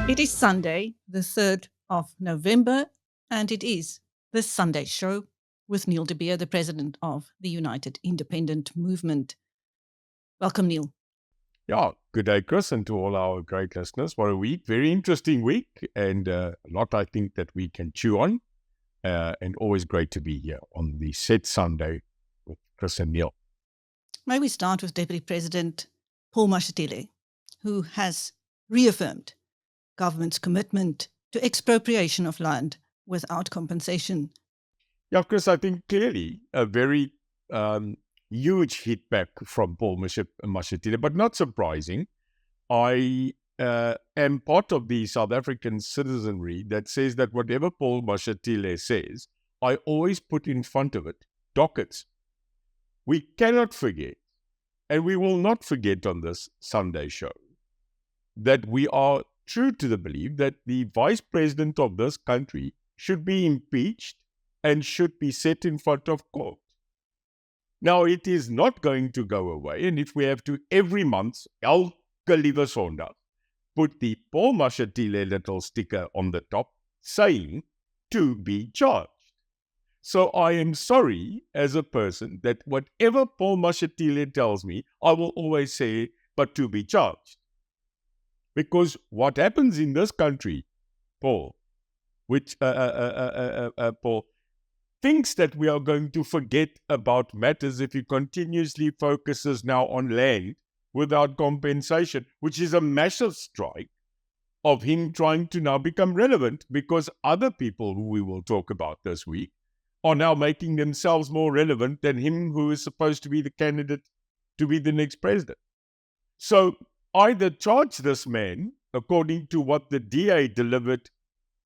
It is Sunday, the 3rd of November, and it is the Sunday Show with Neil de Beer, the president of the United Independent Movement. Welcome, Neil. Yeah, good day, Chris, and to all our great listeners. What a week. Very interesting week, and a lot I think that we can chew on, and always great to be here on the Set Sunday with Chris and Neil. May we start with Deputy President Paul Mashatile, who has reaffirmed government's commitment to expropriation of land without compensation. Yeah, Chris, I think clearly a very huge hit back from Paul Mashatile, but not surprising. I am part of the South African citizenry that says that whatever Paul Mashatile says, I always put in front of it dockets. We cannot forget, and we will not forget on this Sunday show, that we are true to the belief that the vice president of this country should be impeached and should be set in front of court. Now, it is not going to go away, and if we have to every month, elke liewe Sondag, put the Paul Mashatile little sticker on the top saying to be charged. So I am sorry as a person that whatever Paul Mashatile tells me, I will always say, but to be charged. Because what happens in this country, Paul, Paul, thinks that we are going to forget about matters if he continuously focuses now on land without compensation, which is a massive strike of him trying to now become relevant because other people who we will talk about this week are now making themselves more relevant than him who is supposed to be the candidate to be the next president. So either charge this man according to what the DA delivered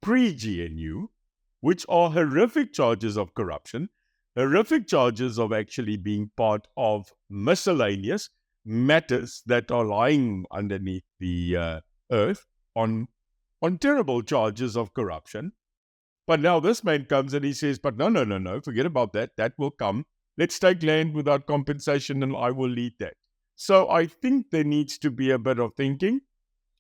pre-GNU, which are horrific charges of corruption, horrific charges of actually being part of miscellaneous matters that are lying underneath the earth on terrible charges of corruption. But now this man comes and he says, but no, forget about that. That will come. Let's take land without compensation and I will lead that. So I think there needs to be a bit of thinking.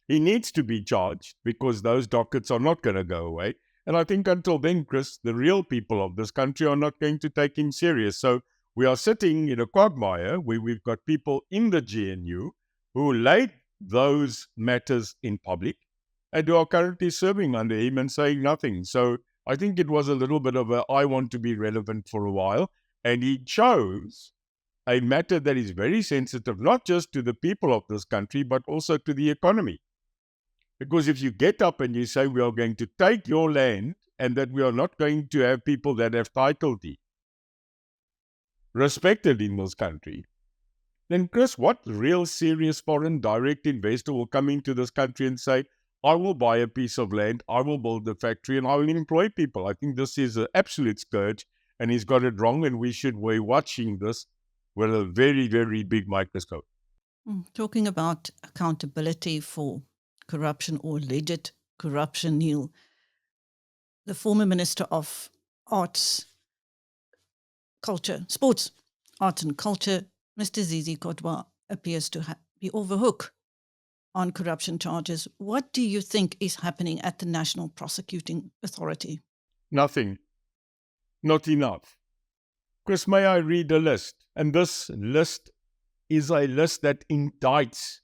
He needs to be charged because those dockets are not going to go away. And I think until then, Chris, the real people of this country are not going to take him serious. So we are sitting in a quagmire where we've got people in the GNU who laid those matters in public and who are currently serving under him and saying nothing. So I think it was a little bit of a, I want to be relevant for a while. And he chose a matter that is very sensitive, not just to the people of this country, but also to the economy. Because if you get up and you say we are going to take your land and that we are not going to have people that have title deed respected in this country, then Chris, what real serious foreign direct investor will come into this country and say, I will buy a piece of land, I will build a factory and I will employ people? I think this is an absolute scourge and he's got it wrong and we should be watching this with a very, very big microscope. Talking about accountability for corruption or alleged corruption, Neil, the former Minister of Arts, Sports, Arts and Culture, Mr. Kodwa, appears to be off the hook on corruption charges. What do you think is happening at the National Prosecuting Authority? Nothing. Not enough. Chris, may I read a list? And this list is a list that indicts,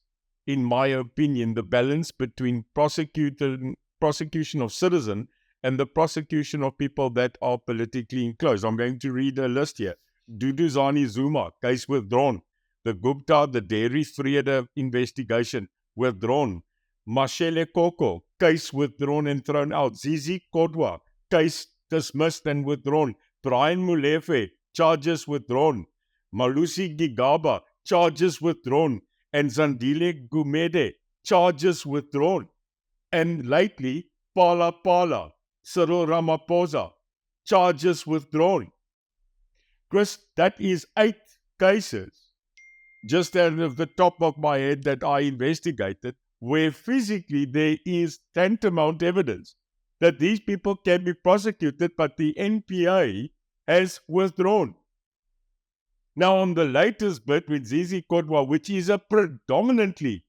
in my opinion, the balance between prosecution of citizen and the prosecution of people that are politically enclosed. I'm going to read a list here. Duduzani Zuma, case withdrawn. The Gupta, the Dairy Vrede investigation, withdrawn. Mashele Koko, case withdrawn and thrown out. Zizi Kodwa, case dismissed and withdrawn. Brian Molefe, charges withdrawn. Malusi Gigaba, charges withdrawn. And Zandile Gumede, charges withdrawn. And lately, Pala, Cyril Ramaphosa, charges withdrawn. Chris, that is 8 cases, just out of the top of my head that I investigated, where physically there is tantamount evidence that these people can be prosecuted, but the NPA has withdrawn. Now, on the latest bit with Zizi Kodwa, which is a predominantly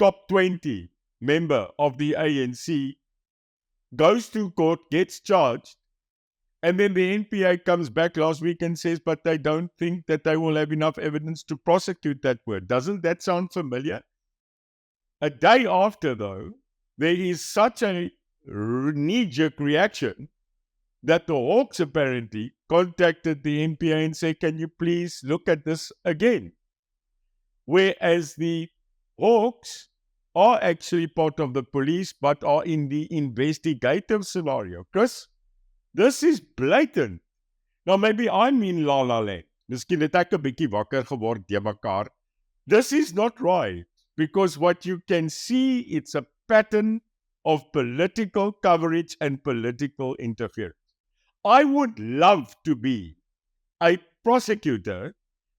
top 20 member of the ANC goes to court, gets charged, and then the NPA comes back last week and says, but they don't think that they will have enough evidence to prosecute that word. Doesn't that sound familiar? A day after, though, there is such a knee-jerk reaction that the Hawks apparently contacted the NPA and said, can you please look at this again? Whereas the Hawks are actually part of the police, but are in the investigative scenario. Chris, this is blatant. Now, maybe I'm in La La Land. Miskien het ek 'n bietjie wakker geword de mekaar. This is not right, because what you can see, it's a pattern of political coverage and political interference. I would love to be a prosecutor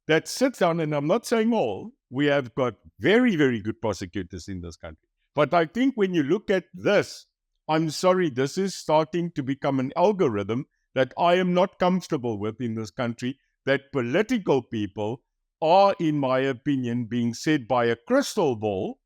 that sits down, and I'm not saying all, we have got very, very good prosecutors in this country. But I think when you look at this, I'm sorry, this is starting to become an algorithm that I am not comfortable with in this country, that political people are, in my opinion, being said by a crystal ball.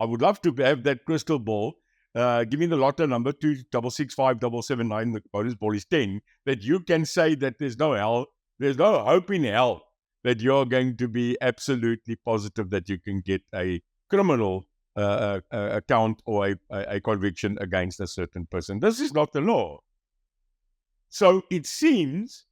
I would love to have that crystal ball. Give me the lotto number 2665779. The bonus ball is 10. That you can say that there's no hell, there's no hope in hell that you're going to be absolutely positive that you can get a criminal account or a conviction against a certain person. This is not the law. So it seems,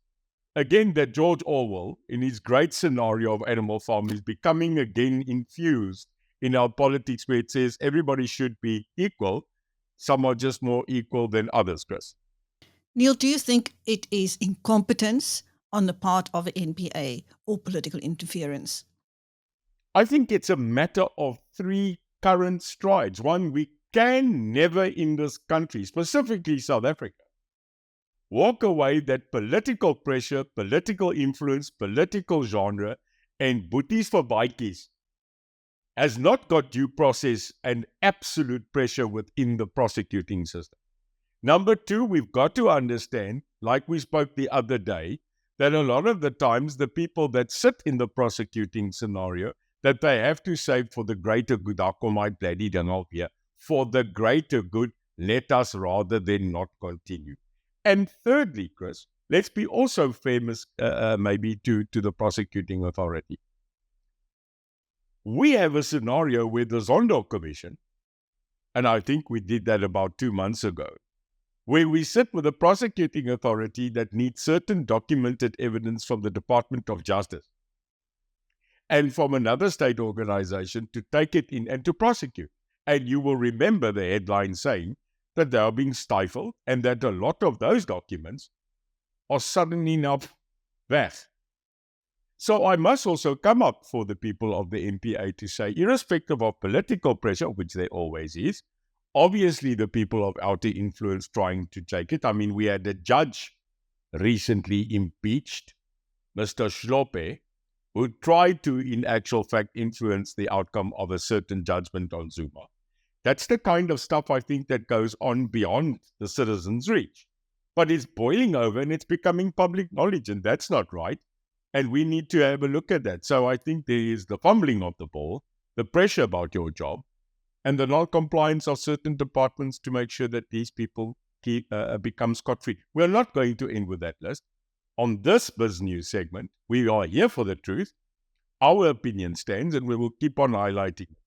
again, that George Orwell, in his great scenario of Animal Farm, is becoming again infused in our politics, where it says everybody should be equal. Some are just more equal than others, Chris. Neil, do you think it is incompetence on the part of the NPA or political interference? I think it's a matter of three current strides. One, we can never in this country, specifically South Africa, walk away that political pressure, political influence, political genre, and boeties for bikies has not got due process and absolute pressure within the prosecuting system. Number two, we've got to understand, like we spoke the other day, that a lot of the times the people that sit in the prosecuting scenario, that they have to say for the greater good, for the greater good, let us rather than not continue. And thirdly, Chris, let's be also famous maybe to the prosecuting authority. We have a scenario where the Zondo Commission, and I think we did that about 2 months ago, where we sit with a prosecuting authority that needs certain documented evidence from the Department of Justice and from another state organization to take it in and to prosecute. And you will remember the headline saying that they are being stifled and that a lot of those documents are suddenly now weg. So I must also come up for the people of the NPA to say, irrespective of political pressure, which there always is, obviously the people of outer influence trying to take it. I mean, we had a judge recently impeached, Mr. Shlope, who tried to, in actual fact, influence the outcome of a certain judgment on Zuma. That's the kind of stuff I think that goes on beyond the citizen's reach. But it's boiling over and it's becoming public knowledge, and that's not right. And we need to have a look at that. So I think there is the fumbling of the ball, the pressure about your job, and the non-compliance of certain departments to make sure that these people become scot-free. We're not going to end with that list. On this Biz News segment, we are here for the truth. Our opinion stands, and we will keep on highlighting it.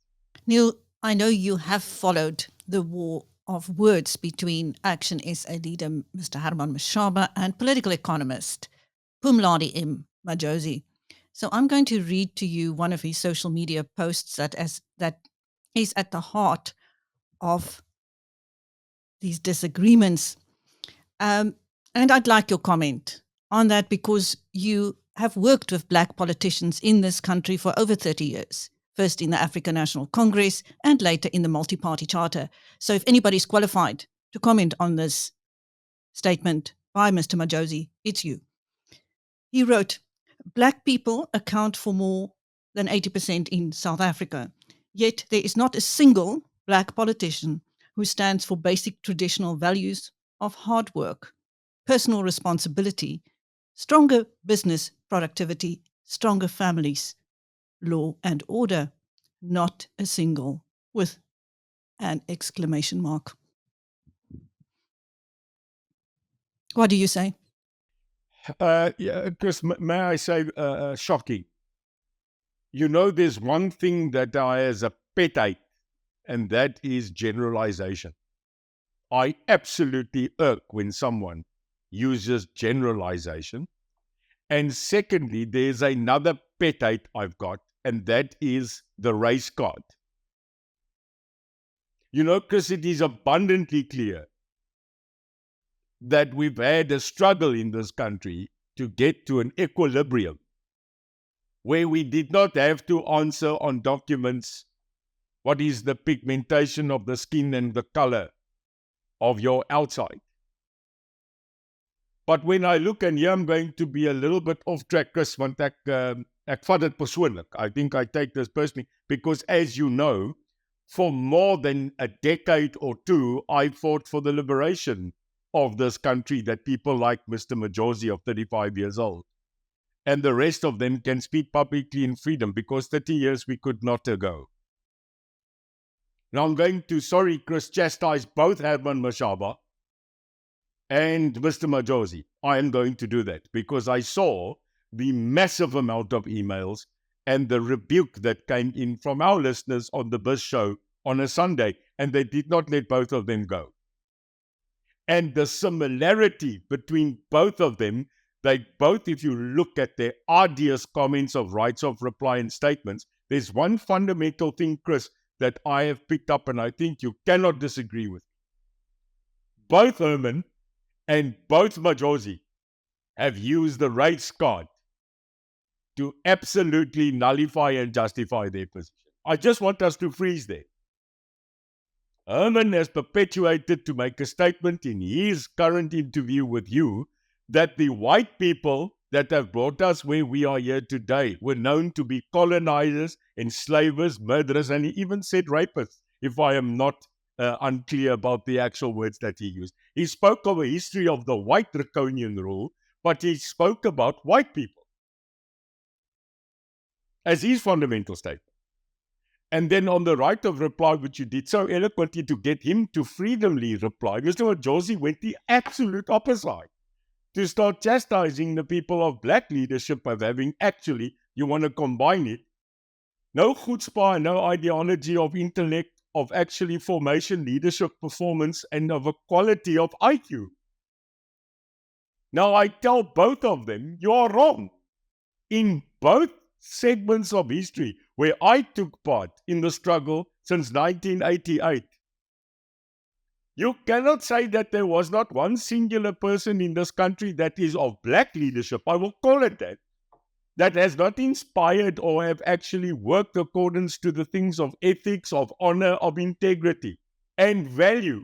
Neil, I know you have followed the war of words between Action SA leader Mr. Herman Mashaba and political economist Phumlani M. Majozi. So I'm going to read to you one of his social media posts that is at the heart of these disagreements. And I'd like your comment on that, because you have worked with Black politicians in this country for over 30 years, first in the African National Congress and later in the Multi-Party Charter. So if anybody's qualified to comment on this statement by Mr. Majozi, it's you. He wrote, Black people account for more than 80% in South Africa, yet there is not a single Black politician who stands for basic traditional values of hard work, personal responsibility, stronger business productivity, stronger families, law and order. Not a single, with an exclamation mark. What do you say? Yeah, Chris, may I say shocking? You know, there's one thing that I as a pet hate, and that is generalization. I absolutely irk when someone uses generalization. And secondly, there's another pet hate I've got, and that is the race card. You know, Chris, it is abundantly clear that we've had a struggle in this country to get to an equilibrium where we did not have to answer on documents what is the pigmentation of the skin and the color of your outside. But when I look, and here I'm going to be a little bit off track, Chris, want ek vat dit persoonlik. I think I take this personally because, as you know, for more than a decade or two, I fought for the liberation of this country, that people like Mr. Majozi of 35 years old and the rest of them can speak publicly in freedom, because 30 years we could not ago. Now I'm going to, sorry Chris, chastise both Herman Mashaba and Mr. Majozi. I am going to do that because I saw the massive amount of emails and the rebuke that came in from our listeners on the Bus Show on a Sunday, and they did not let both of them go. And the similarity between both of them, they both, if you look at their arduous comments of rights of reply and statements, there's one fundamental thing, Chris, that I have picked up, and I think you cannot disagree with. Both Herman and both Majozi have used the race card to absolutely nullify and justify their position. I just want us to freeze there. Herman has perpetuated to make a statement in his current interview with you that the white people that have brought us where we are here today were known to be colonizers, enslavers, murderers, and he even said rapists, if I am not unclear about the actual words that he used. He spoke of a history of the white draconian rule, but he spoke about white people as his fundamental statement. And then on the right of reply, which you did so eloquently to get him to freedomly reply, Mr. Majozi went the absolute opposite, to start chastising the people of black leadership of having actually, you want to combine it, no chutzpah, no ideology of intellect, of actually formation, leadership, performance, and of a quality of IQ. Now I tell both of them, you are wrong. In both segments of history where I took part in the struggle since 1988, you cannot say that there was not one singular person in this country that is of black leadership, I will call it that has not inspired or have actually worked accordance to the things of ethics, of honor, of integrity, and value.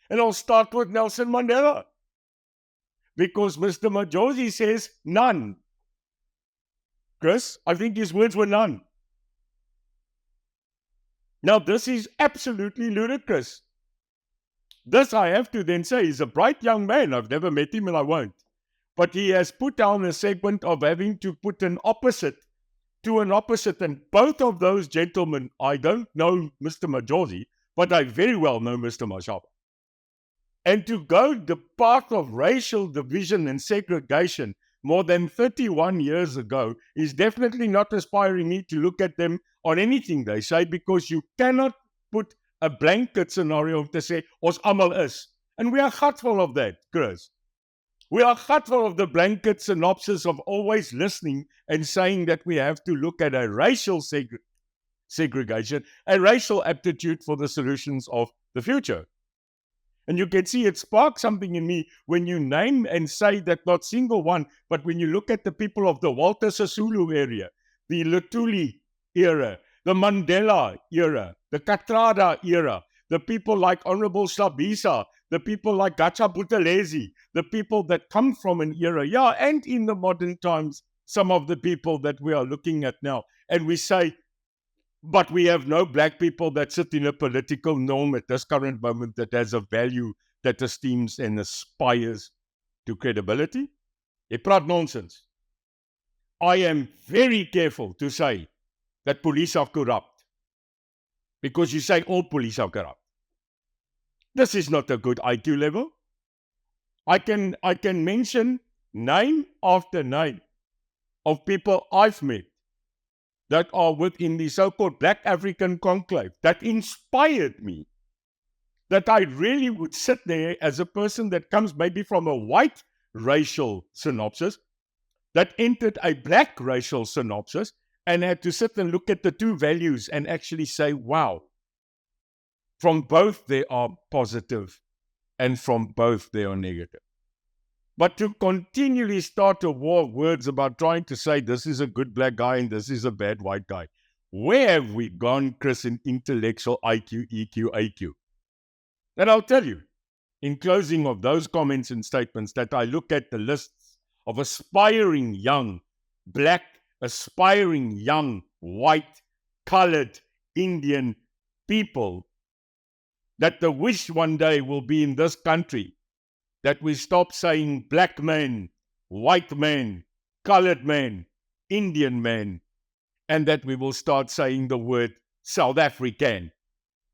And I'll start with Nelson Mandela. Because Mr. Majozi says none. Chris, I think his words were none. Now, this is absolutely ludicrous. This, I have to then say, is a bright young man. I've never met him and I won't. But he has put down a segment of having to put an opposite to an opposite. And both of those gentlemen, I don't know Mr. Majozi, but I very well know Mr. Mashaba. And to go the path of racial division and segregation more than 31 years ago is definitely not inspiring me to look at them on anything they say, because you cannot put a blanket scenario to say, ons almal is. And we are gutful of that, Chris. We are gutful of the blanket synopsis of always listening and saying that we have to look at a racial segregation, a racial aptitude for the solutions of the future. And you can see it sparks something in me when you name and say that not single one, but when you look at the people of the Walter Sisulu area, the Luthuli era, the Mandela era, the Katrada era, the people like Honorable Shabisa, the people like Gacha Buthelezi, the people that come from an era, and in the modern times, some of the people that we are looking at now. And we say, but we have no black people that sit in a political norm at this current moment that has a value that esteems and aspires to credibility. Jy praat nonsense. I am very careful to say that police are corrupt, because you say all police are corrupt. This is not a good IQ level. I can mention name after name of people I've met that are within the so-called Black African conclave that inspired me, that I really would sit there as a person that comes maybe from a white racial synopsis, that entered a black racial synopsis, and had to sit and look at the two values and actually say, wow, from both they are positive and from both they are negative. But to continually start a war of words about trying to say this is a good black guy and this is a bad white guy, where have we gone, Chris, in intellectual IQ, EQ, AQ? And I'll tell you, in closing of those comments and statements, that I look at the lists of aspiring young black, aspiring young white, colored Indian people that the wish one day will be in this country that we stop saying black man, white man, colored man, Indian man, and that we will start saying the word South African.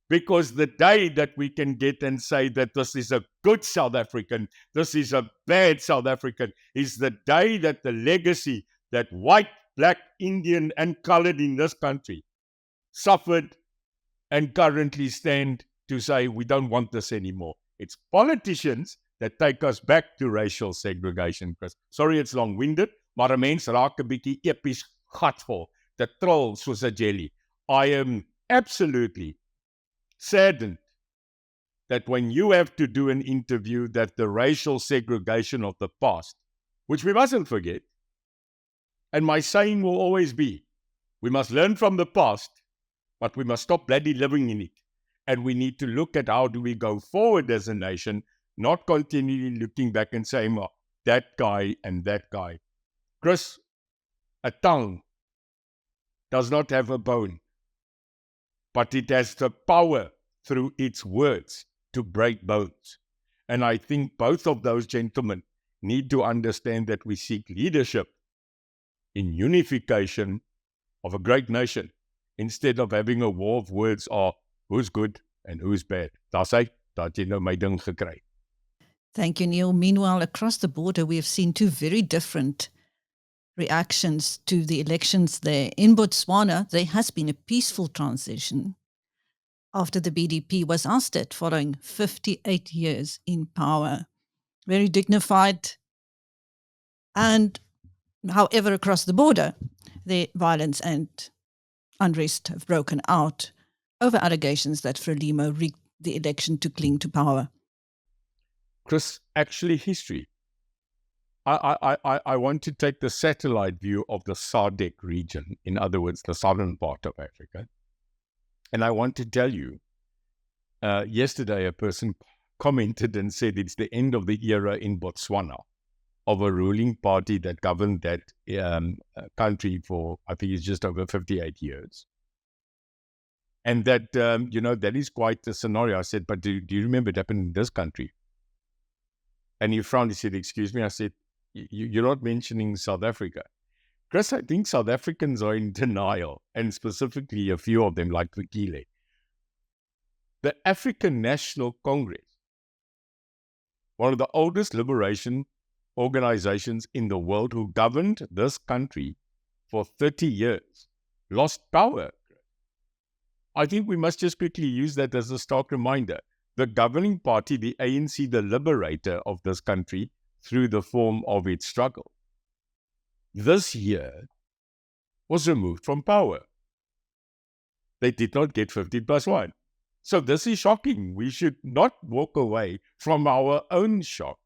Because the day that we can get and say that this is a good South African, this is a bad South African, is the day that the legacy that white, black, Indian, and colored in this country suffered and currently stand to say we don't want this anymore. It's politicians that take us back to racial segregation, Chris. Sorry it's long-winded, maar 'n mens raak 'n bietjie epies gatvol, te trol soos 'n jelly. I am absolutely saddened that when you have to do an interview, that the racial segregation of the past, which we mustn't forget, and my saying will always be, we must learn from the past, but we must stop bloody living in it. And we need to look at how do we go forward as a nation, not continually looking back and saying, oh, that guy and that guy. Chris, a tongue does not have a bone, but it has the power through its words to break bones. And I think both of those gentlemen need to understand that we seek leadership in unification of a great nation, instead of having a war of words of who's good and who's bad. Daar's hy, dat jy nou my ding gekry. Thank you, Neil. Meanwhile, across the border, we have seen two very different reactions to the elections there. In Botswana, there has been a peaceful transition after the BDP was ousted following 58 years in power. Very dignified. And however, across the border, the violence and unrest have broken out over allegations that Frelimo rigged the election to cling to power. Chris, actually history. I want to take the satellite view of the SADC region, in other words, the southern part of Africa. And I want to tell you, yesterday a person commented and said it's the end of the era in Botswana of a ruling party that governed that country for, I think it's just over 58 years. And that, that is quite a scenario. I said, but do you remember it happened in this country? And he frowned, he said, excuse me. I said, you're not mentioning South Africa. Chris, I think South Africans are in denial, and specifically a few of them like Vukile. The African National Congress, one of the oldest liberation organizations in the world who governed this country for 30 years, lost power. I think we must just quickly use that as a stark reminder. The governing party, the ANC, the liberator of this country, through the form of its struggle, this year was removed from power. They did not get 50+1. So this is shocking. We should not walk away from our own shock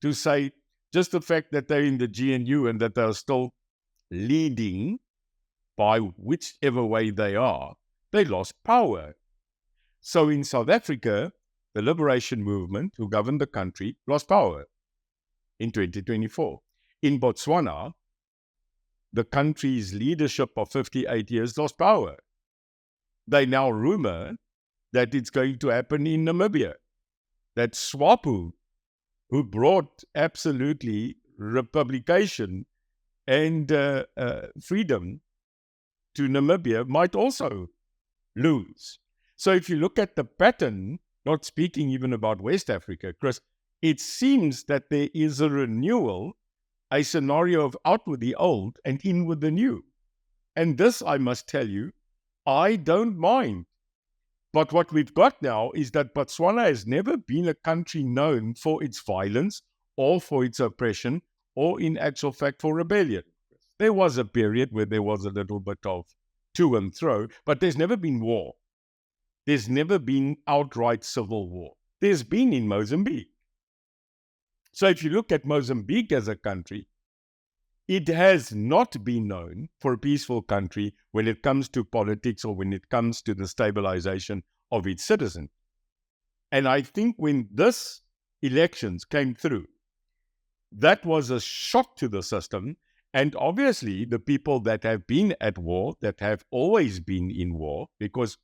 to say just the fact that they're in the GNU and that they're still leading by whichever way they are, they lost power. So in South Africa, the liberation movement who governed the country lost power in 2024. In Botswana, the country's leadership of 58 years lost power. They now rumor that it's going to happen in Namibia. That SWAPO, who brought absolutely republication and freedom to Namibia, might also lose. So if you look at the pattern not speaking even about West Africa, Chris, it seems that there is a renewal, a scenario of out with the old and in with the new. And this, I must tell you, I don't mind. But what we've got now is that Botswana has never been a country known for its violence or for its oppression or, in actual fact, for rebellion. There was a period where there was a little bit of to and fro, but there's never been war. There's never been outright civil war. There's been in Mozambique. So if you look at Mozambique as a country, it has not been known for a peaceful country when it comes to politics or when it comes to the stabilization of its citizens. And I think when this elections came through, that was a shock to the system. And obviously, the people that have been at war, that have always been in war, because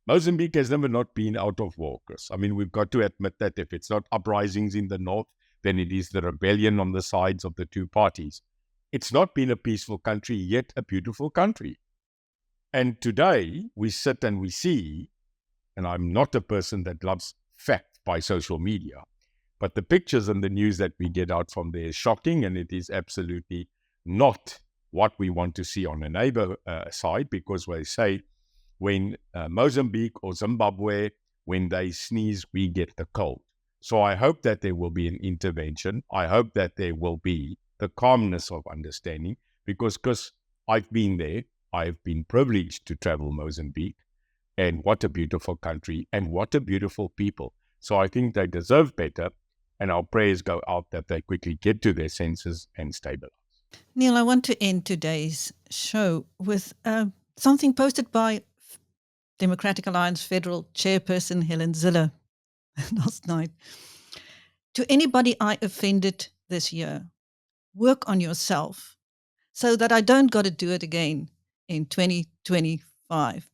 Mozambique has never not been out of war, Chris. I mean, we've got to admit that if it's not uprisings in the north, then it is the rebellion on the sides of the two parties. It's not been a peaceful country, yet a beautiful country. And today, we sit and we see, and I'm not a person that loves fact by social media, but the pictures and the news that we get out from there is shocking, and it is absolutely not what we want to see on a neighbor side, because they say when Mozambique or Zimbabwe, when they sneeze, we get the cold. So I hope that there will be an intervention. I hope that there will be the calmness of understanding, because I've been there. I've been privileged to travel Mozambique, and what a beautiful country and what a beautiful people. So I think they deserve better, and our prayers go out that they quickly get to their senses and stabilize. Neil, I want to end today's show with something posted by Democratic Alliance Federal Chairperson Helen Zille last night. To anybody I offended this year, work on yourself so that I don't got to do it again in 2025.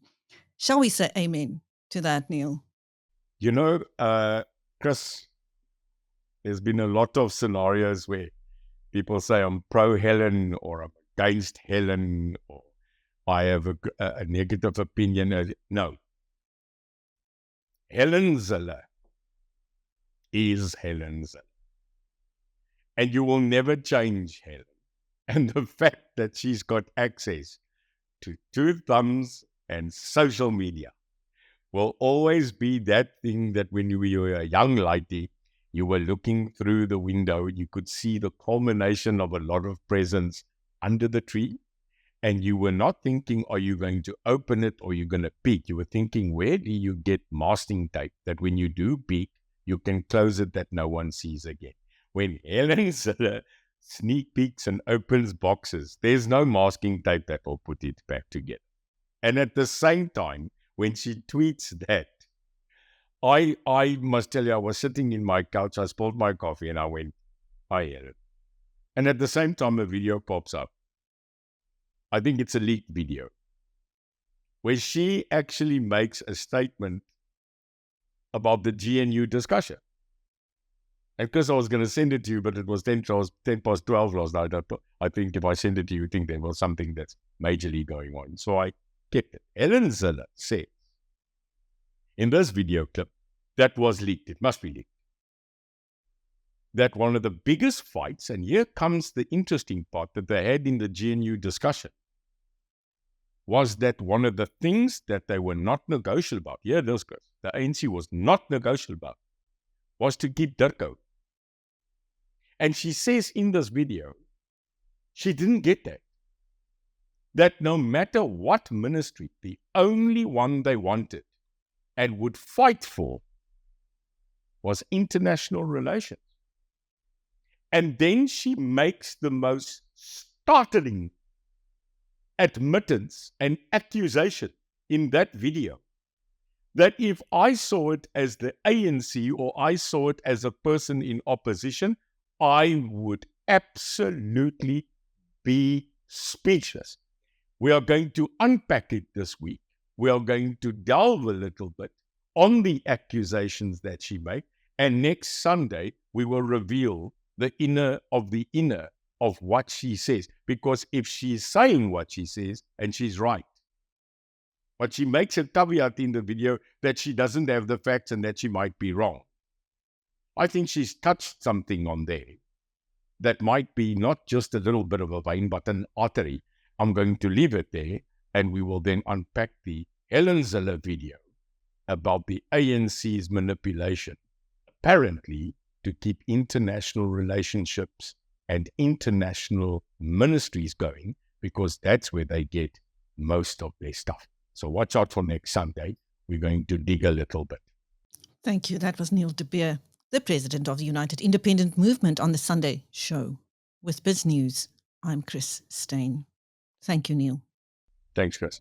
Shall we say amen to that, Neil? You know, Chris, there's been a lot of scenarios where people say I'm pro Helen or I'm against Helen or I have a negative opinion. No. Helen Zille is Helen Zille. And you will never change Helen. And the fact that she's got access to two thumbs and social media will always be that thing that when you were a young lady, you were looking through the window, you could see the culmination of a lot of presents under the tree. And you were not thinking, are you going to open it or you're going to peek? You were thinking, where do you get masking tape that when you do peek, you can close it that no one sees again? When Helen sneak peeks and opens boxes, there's no masking tape that will put it back together. And at the same time, when she tweets that, I must tell you, I was sitting in my couch, I spilled my coffee and I went, I hear it. And at the same time, a video pops up. I think it's a leaked video, where she actually makes a statement about the GNU discussion. And because I was going to send it to you, but it was 10 past 12 last night, I think if I send it to you, you think there was something that's majorly going on. So I kept it. Helen Zille says, in this video clip, that was leaked, it must be leaked, that one of the biggest fights, and here comes the interesting part that they had in the GNU discussion, was that one of the things that they were not negotiable about, the ANC was not negotiable about, was to keep Dirko. And she says in this video, she didn't get that. That no matter what ministry, the only one they wanted and would fight for was international relations. And then she makes the most startling admittance and accusation in that video, that if I saw it as the ANC or I saw it as a person in opposition, I would absolutely be speechless. We are going to unpack it this week. We are going to delve a little bit on the accusations that she made. And next Sunday, we will reveal the inner of what she says. Because if she's saying what she says, and she's right, But she makes a caveat in the video that she doesn't have the facts and that she might be wrong. I think she's touched something on there that might be not just a little bit of a vein, but an artery. I'm going to leave it there, and we will then unpack the Helen Zille video about the ANC's manipulation, apparently to keep international relationships and international ministries going, because that's where they get most of their stuff. So watch out for next Sunday. We're going to dig a little bit. Thank you. That was Neil de Beer, the president of the United Independent Movement, on the Sunday show. With Biz News, I'm Chris Steyn. Thank you, Neil. Thanks, Chris.